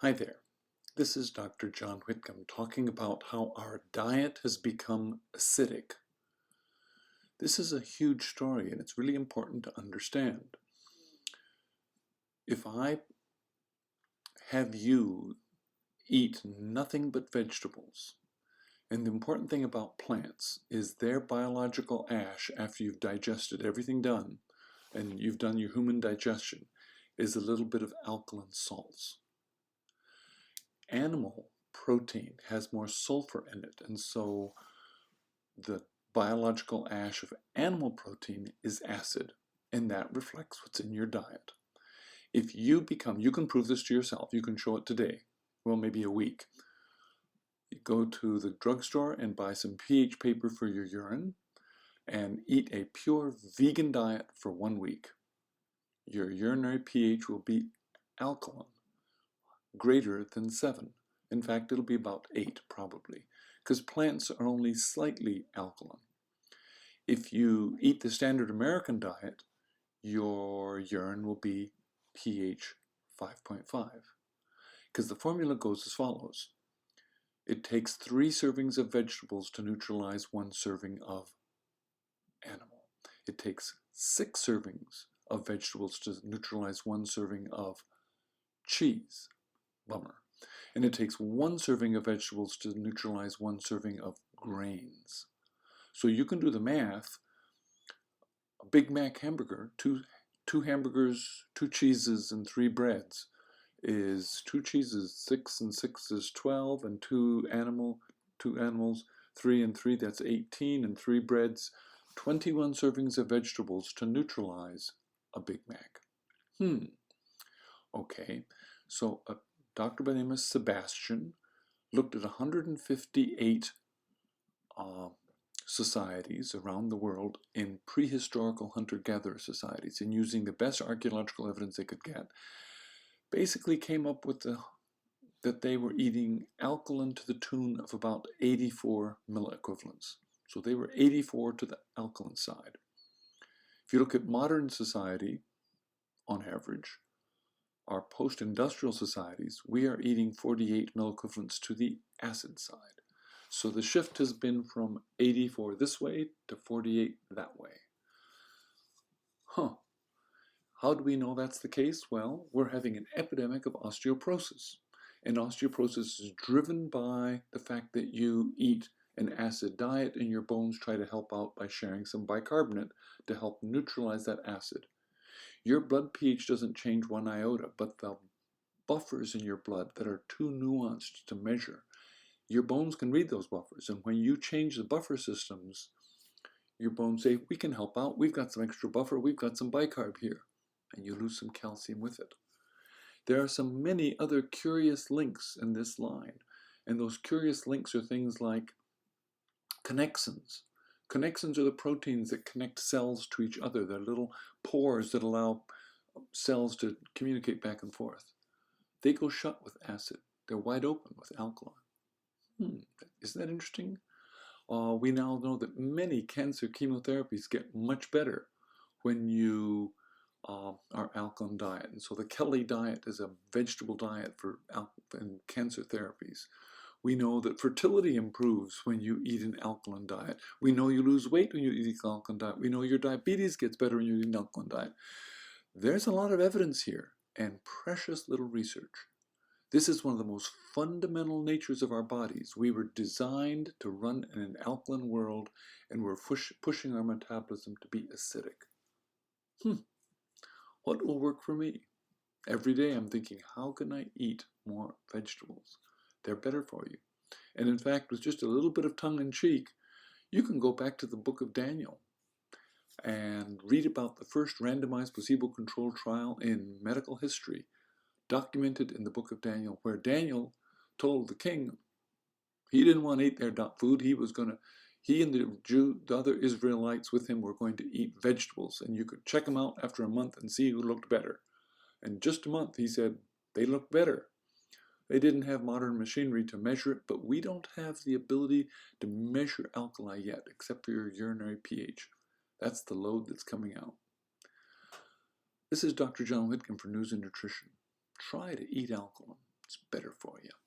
Hi there, this is Dr. John Whitcomb talking about how our diet has become acidic. This is a huge story and it's really important to understand. If I have you eat nothing but vegetables, and the important thing about plants is their biological ash after you've digested everything done, and you've done your human digestion, is a little bit of alkaline salts. Animal protein has more sulfur in it, and so the biological ash of animal protein is acid, and that reflects what's in your diet. If you can prove this to yourself, you can show it today, well, maybe a week. You go to the drugstore and buy some pH paper for your urine and eat a pure vegan diet for 1 week. Your urinary pH will be alkaline, greater than 7. In fact, it'll be about 8 probably, because plants are only slightly alkaline. If you eat the standard American diet, your urine will be pH 5.5, because the formula goes as follows. It takes 3 servings of vegetables to neutralize 1 serving of animal. It takes 6 servings of vegetables to neutralize 1 serving of cheese. Bummer. And it takes 1 serving of vegetables to neutralize 1 serving of grains. So you can do the math. A Big Mac hamburger, two hamburgers, 2 cheeses, and 3 breads is 2 cheeses, 6 and 6 is 12, and 2 animals, 3 and 3, that's 18, and 3 breads, 21 servings of vegetables to neutralize a Big Mac. Okay, so a doctor by the name of Sebastian looked at 158 societies around the world in prehistorical hunter-gatherer societies, and using the best archaeological evidence they could get, basically came up with that they were eating alkaline to the tune of about 84 milliequivalents. So they were 84 to the alkaline side. If you look at modern society, on average, our post-industrial societies, we are eating 48 milliequivalents to the acid side. So the shift has been from 84 this way to 48 that way. How do we know that's the case? Well, we're having an epidemic of osteoporosis. And osteoporosis is driven by the fact that you eat an acid diet and your bones try to help out by sharing some bicarbonate to help neutralize that acid. Your blood pH doesn't change 1 iota, but the buffers in your blood that are too nuanced to measure, your bones can read those buffers. And when you change the buffer systems, your bones say, we can help out. We've got some extra buffer. We've got some bicarb here. And you lose some calcium with it. There are many other curious links in this line. And those curious links are things like connexins. Connexins are the proteins that connect cells to each other. They're little pores that allow cells to communicate back and forth. They go shut with acid. They're wide open with alkaline. Isn't that interesting? We now know that many cancer chemotherapies get much better when you are alkaline diet. And so the Kelly diet is a vegetable diet for cancer therapies. We know that fertility improves when you eat an alkaline diet. We know you lose weight when you eat an alkaline diet. We know your diabetes gets better when you eat an alkaline diet. There's a lot of evidence here and precious little research. This is one of the most fundamental natures of our bodies. We were designed to run in an alkaline world, and we're pushing our metabolism to be acidic. What will work for me? Every day I'm thinking, how can I eat more vegetables? They're better for you. And in fact, with just a little bit of tongue-in-cheek, you can go back to the book of Daniel and read about the first randomized placebo-controlled trial in medical history, documented in the book of Daniel, where Daniel told the king he didn't want to eat their food. He and the other Israelites with him were going to eat vegetables, and you could check them out after a month and see who looked better. And just a month, he said, they looked better. They didn't have modern machinery to measure it, but we don't have the ability to measure alkali yet, except for your urinary pH. That's the load that's coming out. This is Dr. John Whitcomb for News and Nutrition. Try to eat alkaline. It's better for you.